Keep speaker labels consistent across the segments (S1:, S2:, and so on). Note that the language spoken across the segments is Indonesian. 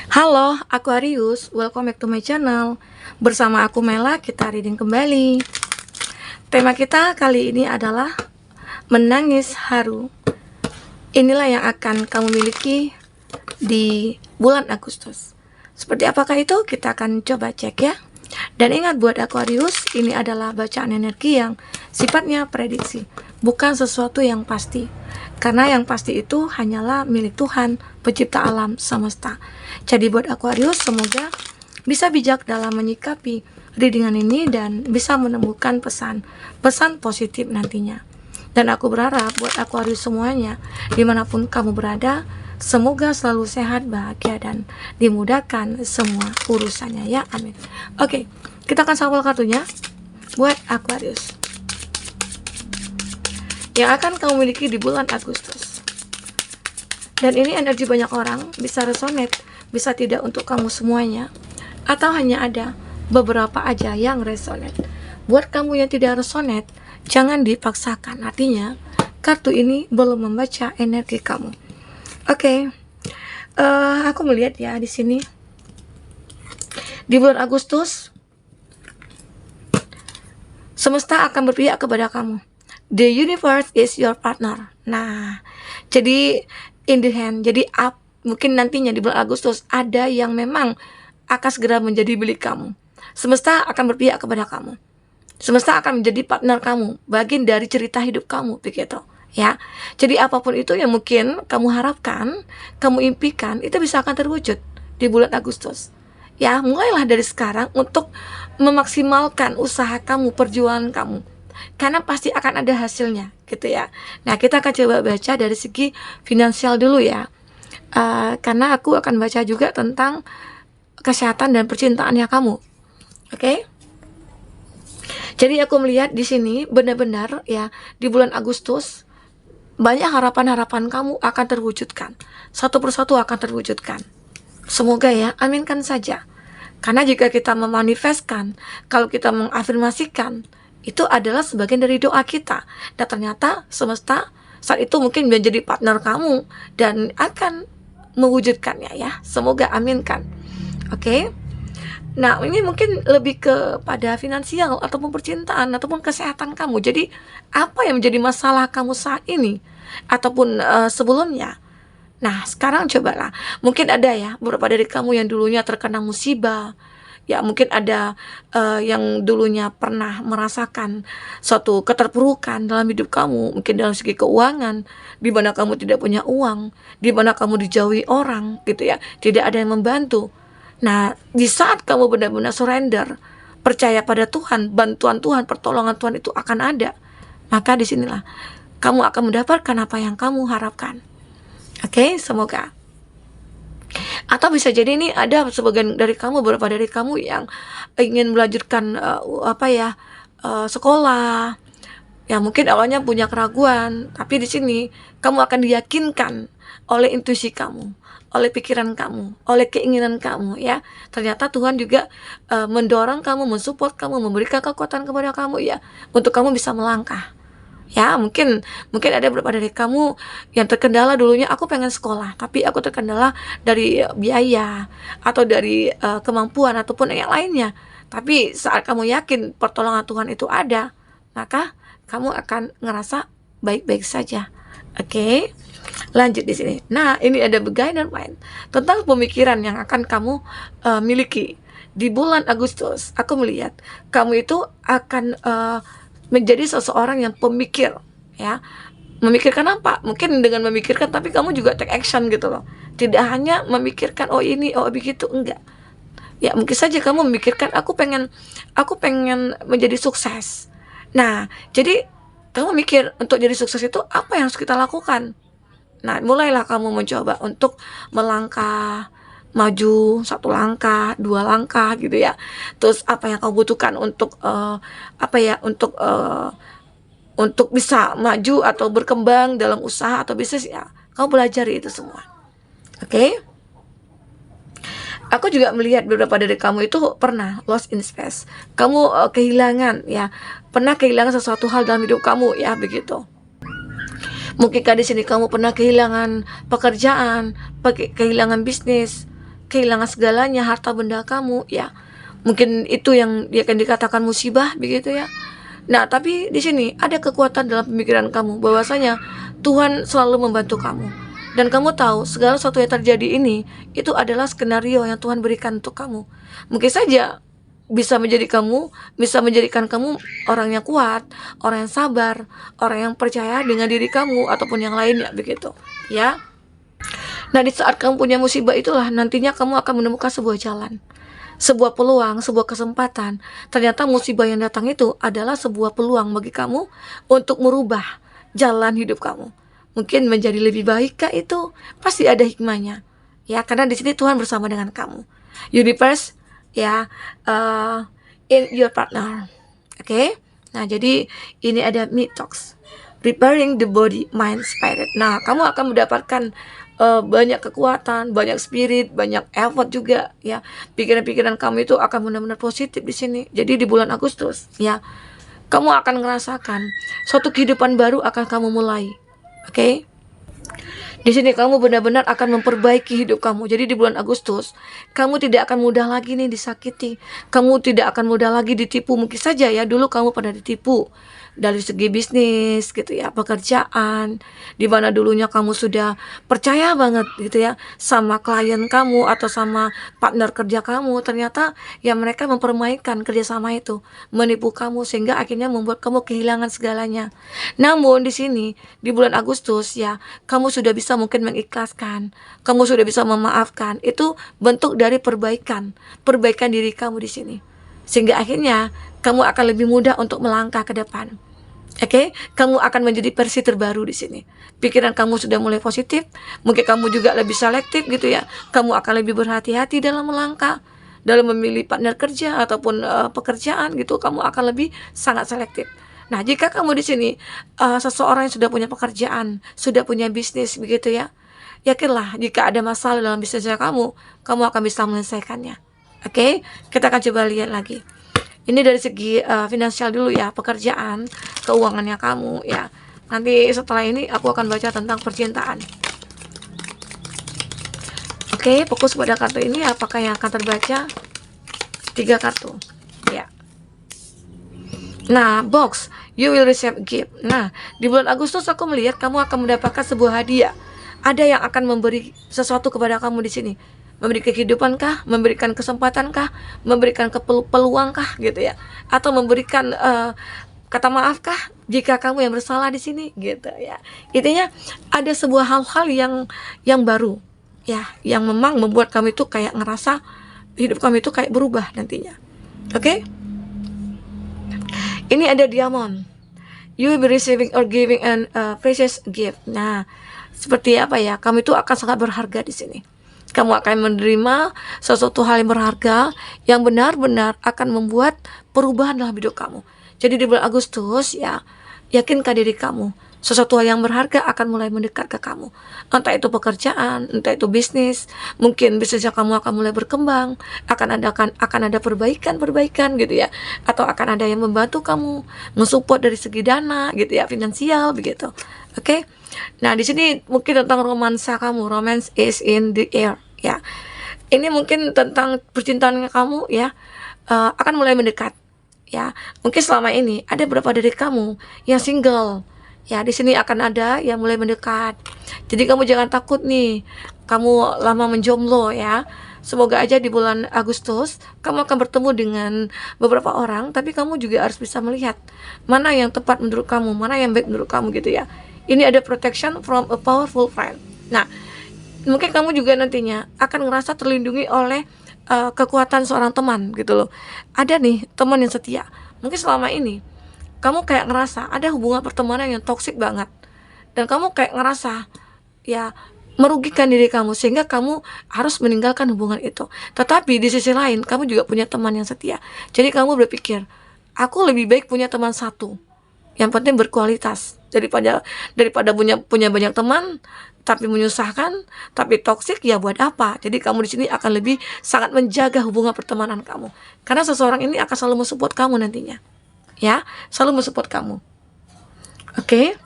S1: Halo Aquarius, welcome back to my channel. Bersama aku Mela, kita reading kembali. Tema kita kali ini adalah menangis haru. Inilah yang akan kamu miliki di bulan Agustus. Seperti apakah itu? Kita akan coba cek ya. Dan ingat buat Aquarius, ini adalah bacaan energi yang sifatnya prediksi, bukan sesuatu yang pasti. Karena yang pasti itu hanyalah milik Tuhan, pencipta alam semesta. Jadi buat Aquarius, semoga bisa bijak dalam menyikapi readingan ini dan bisa menemukan pesan positif nantinya. Dan aku berharap buat Aquarius semuanya, dimanapun kamu berada, semoga selalu sehat, bahagia, dan dimudahkan semua urusannya ya, amin. Oke, kita akan shuffle kartunya buat Aquarius yang akan kamu miliki di bulan Agustus. Dan ini energi banyak orang, bisa resonate, bisa tidak untuk kamu semuanya, atau hanya ada beberapa aja yang resonate. Buat kamu yang tidak resonate, jangan dipaksakan. Artinya, kartu ini belum membaca energi kamu. Oke, aku melihat ya di sini di bulan Agustus, semesta akan berpihak kepada kamu. The universe is your partner. Nah, jadi in the hand, jadi mungkin nantinya di bulan Agustus ada yang memang akan segera menjadi milik kamu. Semesta akan berpihak kepada kamu. Semesta akan menjadi partner kamu, bagian dari cerita hidup kamu, begitu ya. Jadi apapun itu yang mungkin kamu harapkan, kamu impikan, itu bisa akan terwujud di bulan Agustus. Ya, mulailah dari sekarang untuk memaksimalkan usaha kamu, perjuangan kamu. Karena pasti akan ada hasilnya, gitu ya. Nah, kita akan coba baca dari segi finansial dulu ya. Karena aku akan baca juga tentang kesehatan dan percintaannya kamu. Oke? Jadi aku melihat di sini benar-benar ya, di bulan Agustus banyak harapan-harapan kamu akan terwujudkan. Satu persatu akan terwujudkan. Semoga ya, aminkan saja. Karena jika kita memanifestkan, kalau kita mengafirmasikan, itu adalah sebagian dari doa kita. Dan ternyata semesta saat itu mungkin menjadi partner kamu dan akan mewujudkannya ya. Semoga aminkan. Oke. Nah, ini mungkin lebih kepada finansial ataupun percintaan ataupun kesehatan kamu. Jadi, apa yang menjadi masalah kamu saat ini ataupun sebelumnya? Nah, sekarang cobalah. Mungkin ada ya beberapa dari kamu yang dulunya terkena musibah. Ya, mungkin ada yang dulunya pernah merasakan suatu keterpurukan dalam hidup kamu, mungkin dalam segi keuangan, di mana kamu tidak punya uang, di mana kamu dijauhi orang, gitu ya, tidak ada yang membantu. Nah, di saat kamu benar-benar surrender, percaya pada Tuhan, bantuan Tuhan, pertolongan Tuhan itu akan ada, maka disinilah kamu akan mendapatkan apa yang kamu harapkan. Oke, semoga. Atau bisa jadi ini ada sebagian dari kamu, beberapa dari kamu yang ingin melanjutkan sekolah. Ya mungkin awalnya punya keraguan, tapi di sini kamu akan diyakinkan oleh intuisi kamu, oleh pikiran kamu, oleh keinginan kamu ya. Ternyata Tuhan juga mendorong kamu, mensupport kamu, memberikan kekuatan kepada kamu ya, untuk kamu bisa melangkah. Ya, mungkin ada beberapa dari kamu yang terkendala dulunya, aku pengen sekolah, tapi aku terkendala dari biaya atau dari kemampuan ataupun yang lainnya. Tapi saat kamu yakin pertolongan Tuhan itu ada, maka kamu akan ngerasa baik-baik saja. Oke. Lanjut di sini. Nah, ini ada beginner mind tentang pemikiran yang akan kamu miliki di bulan Agustus. Aku melihat kamu itu akan menjadi seseorang yang pemikir ya. Memikirkan apa? Mungkin dengan memikirkan tapi kamu juga take action gitu loh. Tidak hanya memikirkan oh ini, oh begitu, enggak. Ya, mungkin saja kamu memikirkan aku pengen menjadi sukses. Nah, jadi kamu mikir untuk jadi sukses itu apa yang harus kita lakukan? Nah, mulailah kamu mencoba untuk melangkah maju satu langkah, dua langkah gitu ya. Terus apa yang kamu butuhkan untuk untuk bisa maju atau berkembang dalam usaha atau bisnis ya. Kamu pelajari itu semua. Oke? Aku juga melihat beberapa dari kamu itu pernah lost in space. Kamu kehilangan ya. Pernah kehilangan sesuatu hal dalam hidup kamu ya, begitu. Mungkinkah di sini kamu pernah kehilangan pekerjaan, kehilangan bisnis, kehilangan segalanya, harta benda kamu, ya. Mungkin itu yang dia akan dikatakan musibah begitu ya. Nah, tapi di sini ada kekuatan dalam pemikiran kamu bahwasanya Tuhan selalu membantu kamu. Dan kamu tahu segala sesuatu yang terjadi ini itu adalah skenario yang Tuhan berikan untuk kamu. Mungkin saja bisa menjadikan kamu orang yang kuat, orang yang sabar, orang yang percaya dengan diri kamu ataupun yang lainnya begitu, ya. Nah, di saat kamu punya musibah itulah nantinya kamu akan menemukan sebuah jalan, sebuah peluang, sebuah kesempatan. Ternyata musibah yang datang itu adalah sebuah peluang bagi kamu untuk merubah jalan hidup kamu. Mungkin menjadi lebih baik kah itu? Pasti ada hikmahnya. Ya, karena di sini Tuhan bersama dengan kamu. Universe ya, in your partner. Oke. Nah, jadi ini ada Mitox. Preparing the body, mind, spirit. Nah, kamu akan mendapatkan banyak kekuatan, banyak spirit, banyak effort juga ya. Pikiran-pikiran kamu itu akan benar-benar positif di sini. Jadi di bulan Agustus ya, kamu akan merasakan suatu kehidupan baru akan kamu mulai. Oke? Di sini kamu benar-benar akan memperbaiki hidup kamu. Jadi di bulan Agustus, kamu tidak akan mudah lagi nih disakiti. Kamu tidak akan mudah lagi ditipu. Mungkin saja ya, dulu kamu pernah ditipu dari segi bisnis gitu ya, pekerjaan, di mana dulunya kamu sudah percaya banget gitu ya sama klien kamu atau sama partner kerja kamu, ternyata ya mereka mempermainkan kerjasama itu, menipu kamu sehingga akhirnya membuat kamu kehilangan segalanya. Namun di sini di bulan Agustus ya, kamu sudah bisa mungkin mengikhlaskan, kamu sudah bisa memaafkan. Itu bentuk dari perbaikan diri kamu di sini. Sehingga akhirnya kamu akan lebih mudah untuk melangkah ke depan. Oke, kamu akan menjadi versi terbaru di sini. Pikiran kamu sudah mulai positif, mungkin kamu juga lebih selektif gitu ya. Kamu akan lebih berhati-hati dalam melangkah, dalam memilih partner kerja ataupun pekerjaan gitu. Kamu akan lebih sangat selektif. Nah, jika kamu di sini seseorang yang sudah punya pekerjaan, sudah punya bisnis begitu ya, yakinlah jika ada masalah dalam bisnisnya kamu akan bisa menyelesaikannya. Oke, kita akan coba lihat lagi. Ini dari segi finansial dulu ya, pekerjaan, keuangannya kamu ya. Nanti setelah ini aku akan baca tentang percintaan. Oke, fokus pada kartu ini. Apakah yang akan terbaca? 3 kartu ya. Nah, box, you will receive gift. Nah, di bulan Agustus aku melihat kamu akan mendapatkan sebuah hadiah. Ada yang akan memberi sesuatu kepada kamu di sini. Memberi kehidupan kah, memberikan kesempatan kah, memberikan peluang kah gitu ya, atau memberikan kata maaf kah jika kamu yang bersalah di sini gitu ya. Intinya ada sebuah hal-hal yang baru ya, yang memang membuat kamu itu kayak ngerasa hidup kamu itu kayak berubah nantinya. Oke? Ini ada diamond. You will be receiving or giving an precious gift. Nah, seperti apa ya? Kamu itu akan sangat berharga di sini. Kamu akan menerima sesuatu hal yang berharga yang benar-benar akan membuat perubahan dalam hidup kamu. Jadi di bulan Agustus ya, yakinkan diri kamu, sesuatu hal yang berharga akan mulai mendekat ke kamu. Entah itu pekerjaan, entah itu bisnis, mungkin bisnisnya kamu akan mulai berkembang, akan ada perbaikan gitu ya, atau akan ada yang membantu kamu, mensupport dari segi dana gitu ya, finansial begitu. Oke? Nah, di sini mungkin tentang romansa kamu, romance is in the air ya. Ini mungkin tentang percintaan kamu ya, akan mulai mendekat ya. Mungkin selama ini ada beberapa dari kamu yang single. Ya, di sini akan ada yang mulai mendekat. Jadi kamu jangan takut nih, kamu lama menjomblo ya. Semoga aja di bulan Agustus kamu akan bertemu dengan beberapa orang, tapi kamu juga harus bisa melihat mana yang tepat menurut kamu, mana yang baik menurut kamu gitu ya. Ini ada protection from a powerful friend. Nah, mungkin kamu juga nantinya akan ngerasa terlindungi oleh kekuatan seorang teman gitu loh. Ada nih teman yang setia. Mungkin selama ini kamu kayak ngerasa ada hubungan pertemanan yang toksik banget, dan kamu kayak ngerasa ya merugikan diri kamu sehingga kamu harus meninggalkan hubungan itu. Tetapi di sisi lain kamu juga punya teman yang setia. Jadi kamu berpikir, aku lebih baik punya teman satu yang penting berkualitas daripada punya banyak teman tapi menyusahkan, tapi toksik, ya buat apa? Jadi kamu di sini akan lebih sangat menjaga hubungan pertemanan kamu, karena seseorang ini akan selalu mensupport kamu nantinya ya, selalu mensupport kamu. Oke?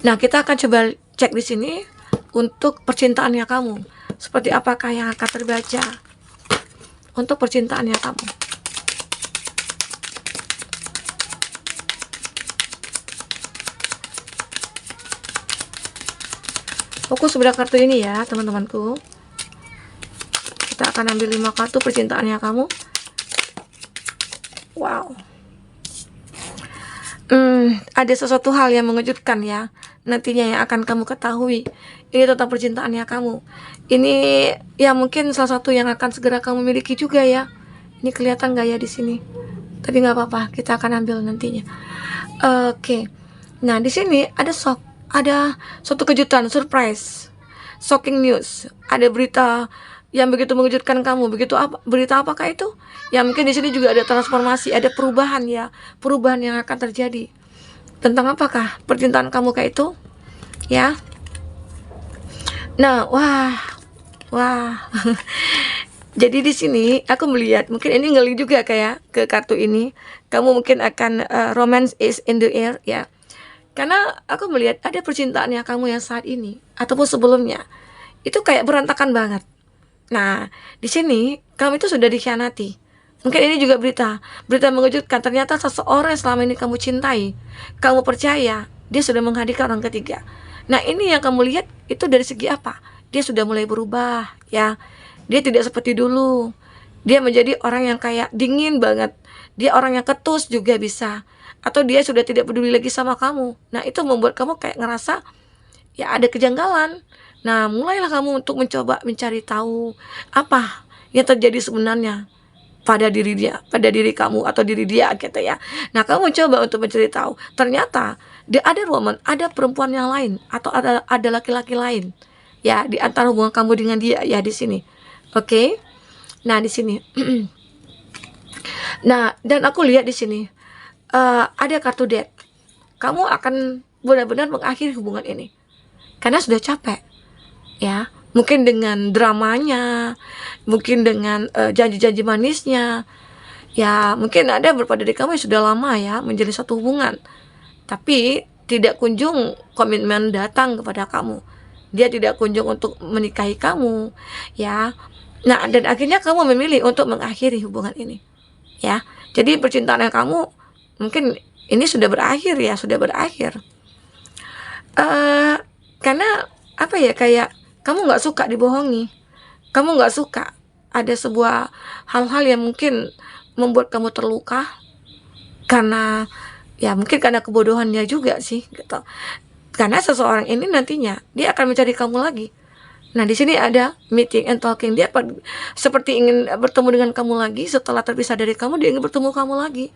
S1: Nah, kita akan coba cek di sini untuk percintaannya kamu. Seperti apakah yang akan terbaca untuk percintaannya kamu? Fokus pada kartu ini ya teman-temanku. Kita akan ambil 5 kartu percintaannya kamu. Wow. Ada sesuatu hal yang mengejutkan ya nantinya yang akan kamu ketahui. Ini tentang percintaannya kamu. Ini ya mungkin salah satu yang akan segera kamu miliki juga ya. Ini kelihatan gak ya di sini? Tapi nggak apa-apa, kita akan ambil nantinya. Oke. Nah di sini ada ada suatu kejutan, surprise, shocking news. Ada berita yang begitu mengejutkan kamu. Begitu apa? Berita apakah itu? Ya mungkin di sini juga ada transformasi, ada perubahan ya, perubahan yang akan terjadi. Tentang apakah percintaan kamu kayak itu? Ya. Nah, wah. Jadi di sini aku melihat mungkin ini ngeli juga kayak ke kartu ini. Kamu mungkin akan romance is in the air ya. Karena aku melihat ada percintaannya kamu yang saat ini ataupun sebelumnya itu kayak berantakan banget. Nah, di sini kamu itu sudah dikhianati. Mungkin ini juga berita mengejutkan. Ternyata seseorang yang selama ini kamu cintai, kamu percaya, dia sudah menghadirkan orang ketiga. Nah, ini yang kamu lihat itu dari segi apa? Dia sudah mulai berubah, ya. Dia tidak seperti dulu. Dia menjadi orang yang kayak dingin banget. Dia orang yang ketus juga bisa. Atau dia sudah tidak peduli lagi sama kamu. Nah, itu membuat kamu kayak ngerasa ya ada kejanggalan. Nah, mulailah kamu untuk mencoba mencari tahu apa yang terjadi sebenarnya pada diri dia, pada diri kamu atau diri dia gitu ya. Nah, kamu coba untuk mencari tahu. Ternyata dia ada woman, ada perempuan yang lain atau ada laki-laki lain ya di antara hubungan kamu dengan dia ya di sini. Oke. Nah, di sini. Nah, dan aku lihat di sini ada kartu death. Kamu akan benar-benar mengakhiri hubungan ini karena sudah capek ya. Mungkin dengan dramanya, mungkin dengan janji-janji manisnya. Ya, mungkin ada beberapa dari kamu yang sudah lama ya menjalin satu hubungan. Tapi tidak kunjung komitmen datang kepada kamu. Dia tidak kunjung untuk menikahi kamu, ya. Nah, dan akhirnya kamu memilih untuk mengakhiri hubungan ini. Ya. Jadi percintaan kamu mungkin ini sudah berakhir ya, sudah berakhir. Karena apa ya, kayak kamu nggak suka dibohongi, kamu nggak suka ada sebuah hal-hal yang mungkin membuat kamu terluka karena ya mungkin karena kebodohannya juga sih gitu. Karena seseorang ini nantinya dia akan mencari kamu lagi. Nah di sini ada meeting and talking. Dia seperti ingin bertemu dengan kamu lagi setelah terpisah dari kamu. Dia ingin bertemu kamu lagi.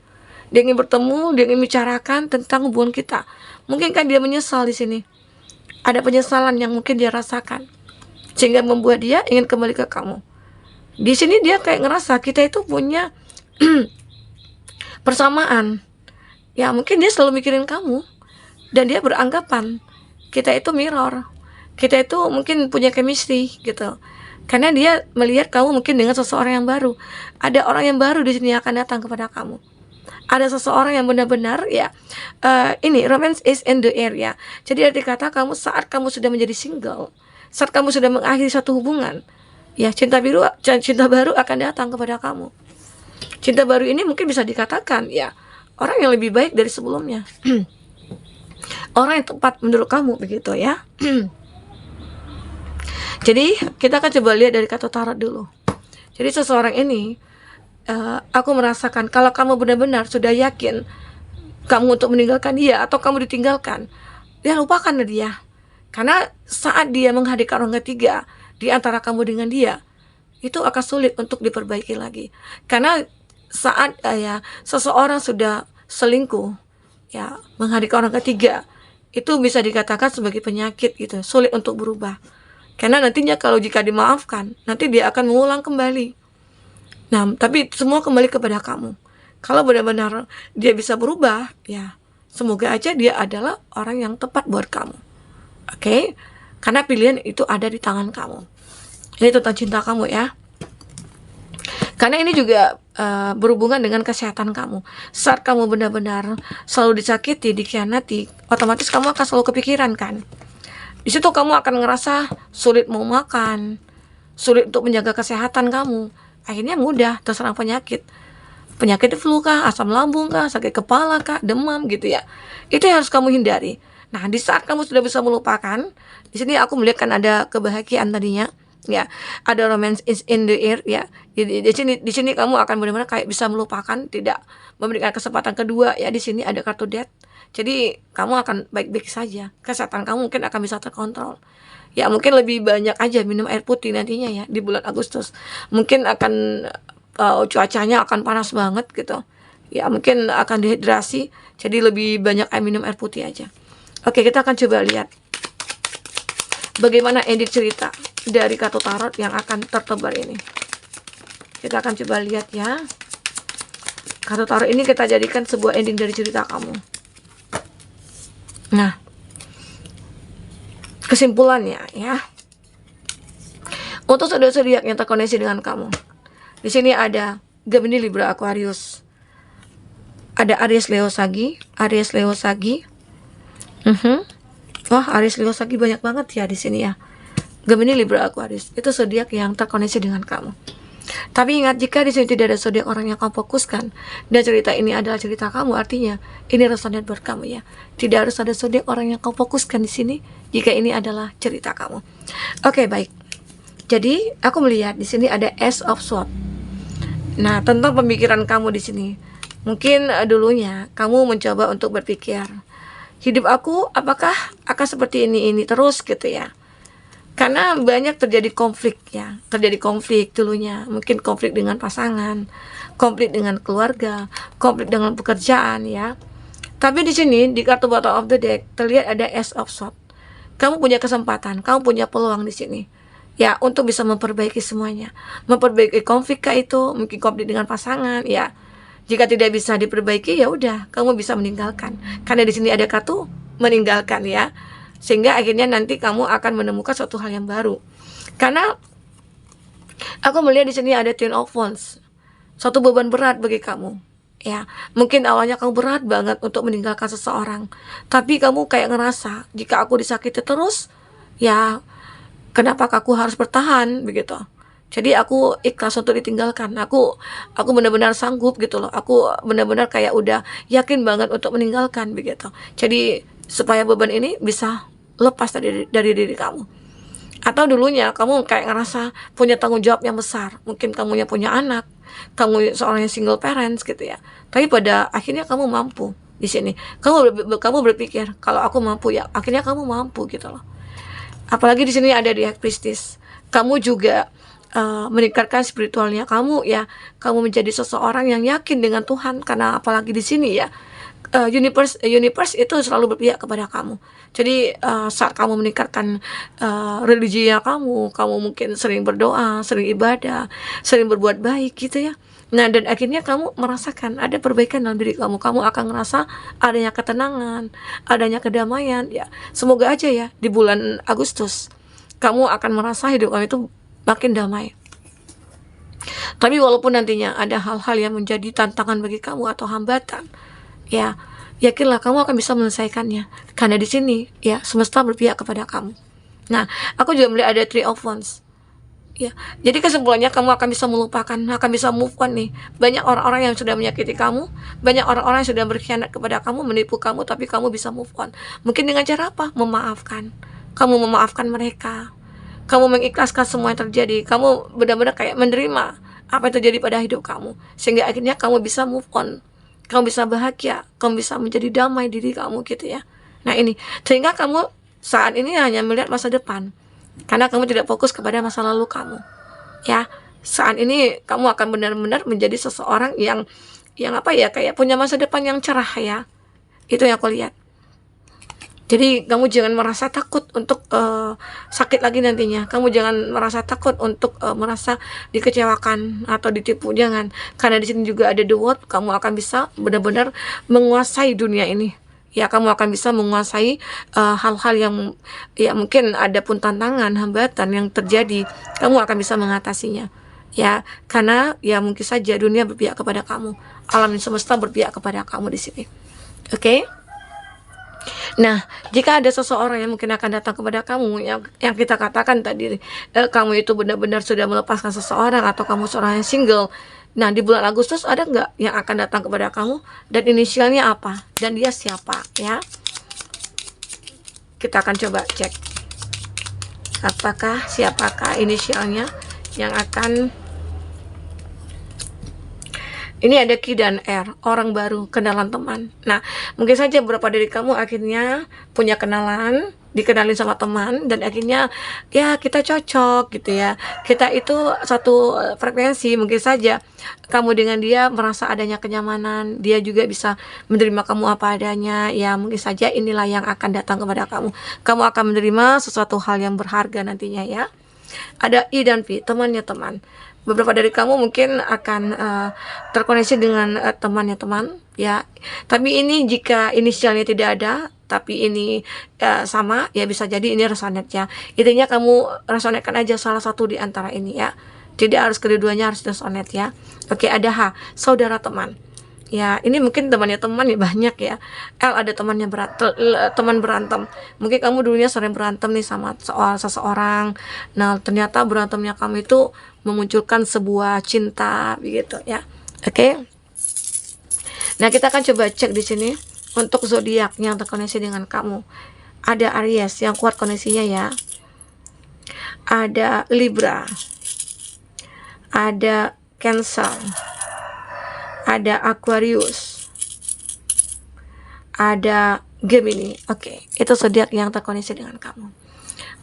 S1: Dia ingin bertemu, dia ingin bicarakan tentang hubungan kita. Mungkin kan dia menyesal di sini. Ada penyesalan yang mungkin dia rasakan sehingga membuat dia ingin kembali ke kamu. Di sini dia kayak ngerasa kita itu punya persamaan. Ya mungkin dia selalu mikirin kamu dan dia beranggapan kita itu mirror. Kita itu mungkin punya chemistry gitu. Karena dia melihat kamu mungkin dengan seseorang yang baru. Ada orang yang baru di sini akan datang kepada kamu. Ada seseorang yang benar-benar ya ini romance is in the air ya. Jadi arti kata kamu saat kamu sudah menjadi single, saat kamu sudah mengakhiri satu hubungan, ya cinta baru akan datang kepada kamu. Cinta baru ini mungkin bisa dikatakan ya orang yang lebih baik dari sebelumnya. Orang yang tepat menurut kamu begitu ya. Jadi kita akan coba lihat dari kartu tarot dulu. Jadi seseorang ini aku merasakan kalau kamu benar-benar sudah yakin kamu untuk meninggalkan dia atau kamu ditinggalkan, ya lupakan dia. Karena saat dia menghadirkan orang ketiga di antara kamu dengan dia, itu akan sulit untuk diperbaiki lagi. Karena saat ya seseorang sudah selingkuh, ya menghadirkan orang ketiga, itu bisa dikatakan sebagai penyakit gitu, sulit untuk berubah. Karena nantinya kalau jika dimaafkan, nanti dia akan mengulang kembali. Nah, tapi semua kembali kepada kamu. Kalau benar-benar dia bisa berubah, ya semoga aja dia adalah orang yang tepat buat kamu. Oke? Karena pilihan itu ada di tangan kamu. Ini tentang cinta kamu ya. Karena ini juga berhubungan dengan kesehatan kamu. Saat kamu benar-benar selalu disakiti, dikhianati, otomatis kamu akan selalu kepikiran kan. Di situ kamu akan ngerasa sulit mau makan, sulit untuk menjaga kesehatan kamu, akhirnya mudah terserang penyakit. Penyakit flu kah, asam lambung kah, sakit kepala kah, demam gitu ya. Itu yang harus kamu hindari. Nah, di saat kamu sudah bisa melupakan, di sini aku melihat kan ada kebahagiaan tadinya, ya, ada romance is in the air, ya. Di sini kamu akan benar-benar kayak bisa melupakan, tidak memberikan kesempatan kedua, ya. Di sini ada kartu death. Jadi kamu akan baik-baik saja. Kesehatan kamu mungkin akan bisa terkontrol. Ya, mungkin lebih banyak aja minum air putih nantinya ya di bulan Agustus. Mungkin akan cuacanya akan panas banget gitu. Ya, mungkin akan dehidrasi, jadi lebih banyak minum air putih aja. Oke, kita akan coba lihat bagaimana ending cerita dari kartu tarot yang akan tertebar ini. Kita akan coba lihat ya. Kartu tarot ini kita jadikan sebuah ending dari cerita kamu. Nah, kesimpulannya ya. Untuk zodiak yang terkoneksi dengan kamu, di sini ada Gemini, Libra, Aquarius. Ada Aries, Leo, Sagi. Aries, Leo, Sagi. Wah, Aries, Leo, Sagi banyak banget ya di sini ya. Gemini, Libra, Aquarius. Itu zodiak yang terkoneksi dengan kamu. Tapi ingat, jika di sini tidak ada zodiak orang yang kamu fokuskan dan cerita ini adalah cerita kamu, artinya ini resonate buat kamu ya. Tidak harus ada zodiak orang yang kamu fokuskan di sini jika ini adalah cerita kamu. Oke, baik. Jadi aku melihat di sini ada Ace of Swords. Nah, tentang pemikiran kamu di sini, mungkin dulunya kamu mencoba untuk berpikir, hidup aku apakah akan seperti ini terus gitu ya. Karena banyak terjadi konflik ya, terjadi konflik dulunya, mungkin konflik dengan pasangan, konflik dengan keluarga, konflik dengan pekerjaan ya. Tapi di sini di kartu bottom of the deck terlihat ada Ace of Swords. Kamu punya kesempatan, kamu punya peluang di sini. Ya, untuk bisa memperbaiki semuanya. Memperbaiki konflik kah itu, mungkin konflik dengan pasangan, ya. Jika tidak bisa diperbaiki, ya udah, kamu bisa meninggalkan. Karena di sini ada kartu meninggalkan ya. Sehingga akhirnya nanti kamu akan menemukan suatu hal yang baru. Karena aku melihat di sini ada Ten of Wands. Suatu beban berat bagi kamu. Ya, mungkin awalnya kamu berat banget untuk meninggalkan seseorang. Tapi kamu kayak ngerasa, jika aku disakiti terus, ya kenapa aku harus bertahan begitu. Jadi aku ikhlas untuk ditinggalkan. Aku benar-benar sanggup gitu loh. Aku benar-benar kayak udah yakin banget untuk meninggalkan begitu. Jadi supaya beban ini bisa lepas dari diri kamu. Atau dulunya kamu kayak ngerasa punya tanggung jawab yang besar. Mungkin kamunya punya anak, kamu seorang yang single parents gitu ya. Tapi pada akhirnya kamu mampu di sini. Kamu berpikir kalau aku mampu ya, akhirnya kamu mampu gitu loh. Apalagi di sini ada High Priestess. Kamu juga meningkatkan spiritualnya kamu ya. Kamu menjadi seseorang yang yakin dengan Tuhan, karena apalagi di sini ya, universe itu selalu berpihak kepada kamu. Jadi saat kamu meningkatkan religinya kamu mungkin sering berdoa, sering ibadah, sering berbuat baik gitu ya. Nah, dan akhirnya kamu merasakan ada perbaikan dalam diri kamu. Kamu akan ngerasa adanya ketenangan, adanya kedamaian ya. Semoga aja ya di bulan Agustus kamu akan merasa hidup kamu itu makin damai. Tapi walaupun nantinya ada hal-hal yang menjadi tantangan bagi kamu atau hambatan, ya yakinlah kamu akan bisa menyelesaikannya. Karena di sini ya semesta berpihak kepada kamu. Nah, aku juga melihat ada Three of Wands. Ya, jadi kesimpulannya kamu akan bisa melupakan, akan bisa move on nih. Banyak orang-orang yang sudah menyakiti kamu, banyak orang-orang yang sudah berkhianat kepada kamu, menipu kamu, tapi kamu bisa move on. Mungkin dengan cara apa? Memaafkan. Kamu memaafkan mereka. Kamu mengikhlaskan semua yang terjadi. Kamu benar-benar kayak menerima apa yang terjadi pada hidup kamu. Sehingga akhirnya kamu bisa move on. Kamu bisa bahagia, kamu bisa menjadi damai diri kamu gitu ya. Nah ini, sehingga kamu saat ini hanya melihat masa depan. Karena kamu tidak fokus kepada masa lalu kamu. Ya, saat ini kamu akan benar-benar menjadi seseorang yang apa ya, kayak punya masa depan yang cerah ya. Itu yang aku lihat. Jadi kamu jangan merasa takut untuk sakit lagi nantinya. Kamu jangan merasa takut untuk merasa dikecewakan atau ditipu, jangan. Karena di sini juga ada The World. Kamu akan bisa benar-benar menguasai dunia ini. Ya, kamu akan bisa menguasai hal-hal yang ya mungkin ada pun tantangan, hambatan yang terjadi, kamu akan bisa mengatasinya. Ya, karena ya mungkin saja dunia berpihak kepada kamu, alam semesta berpihak kepada kamu di sini. Oke? Nah, jika ada seseorang yang mungkin akan datang kepada kamu, yang kita katakan tadi, kamu itu benar-benar sudah melepaskan seseorang atau kamu seorang yang single. Nah, di bulan Agustus ada nggak yang akan datang kepada kamu dan inisialnya apa dan dia siapa ya? Kita akan coba cek apakah siapakah inisialnya yang akan. Ini ada Q dan R, orang baru, kenalan teman. Nah, mungkin saja beberapa dari kamu akhirnya punya kenalan, dikenalin sama teman, dan akhirnya ya kita cocok gitu ya. Kita itu satu frekuensi, mungkin saja kamu dengan dia merasa adanya kenyamanan, dia juga bisa menerima kamu apa adanya. Ya, mungkin saja inilah yang akan datang kepada kamu. Kamu akan menerima sesuatu hal yang berharga nantinya ya. Ada I dan P, temannya teman. Beberapa dari kamu mungkin akan terkoneksi dengan temannya teman ya. Tapi ini jika inisialnya tidak ada tapi ini sama ya, bisa jadi ini resonate ya. Intinya kamu resonatekan aja salah satu di antara ini ya. Tidak harus kedua-duanya harus resonate ya. Oke, ada H, saudara teman. Ya, ini mungkin temannya teman ya banyak ya. L, ada temannya teman berantem. Mungkin kamu dulunya sering berantem nih sama seseorang. Nah, ternyata berantemnya kamu itu memunculkan sebuah cinta begitu ya. Oke. Nah, kita akan coba cek di sini untuk zodiak yang terkoneksi dengan kamu. Ada Aries yang kuat koneksinya ya. Ada Libra. Ada Cancer. Ada Aquarius, ada Gemini. Oke, itu zodiak yang terkoneksi dengan kamu.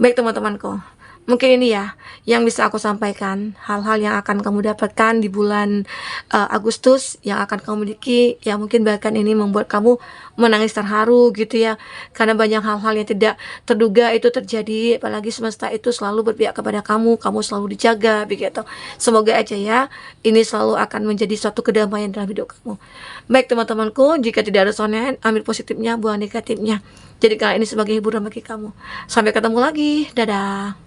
S1: Baik teman-temanku, mungkin ini ya yang bisa aku sampaikan, hal-hal yang akan kamu dapatkan di bulan Agustus yang akan kamu miliki, ya mungkin bahkan ini membuat kamu menangis terharu gitu ya, karena banyak hal-hal yang tidak terduga itu terjadi, apalagi semesta itu selalu berpihak kepada kamu selalu dijaga begitu. Semoga aja ya ini selalu akan menjadi suatu kedamaian dalam hidup kamu. Baik teman-temanku, jika tidak ada sonet, ambil positifnya, buang negatifnya. Jadikan ini sebagai hiburan bagi kamu. Sampai ketemu lagi, dadah.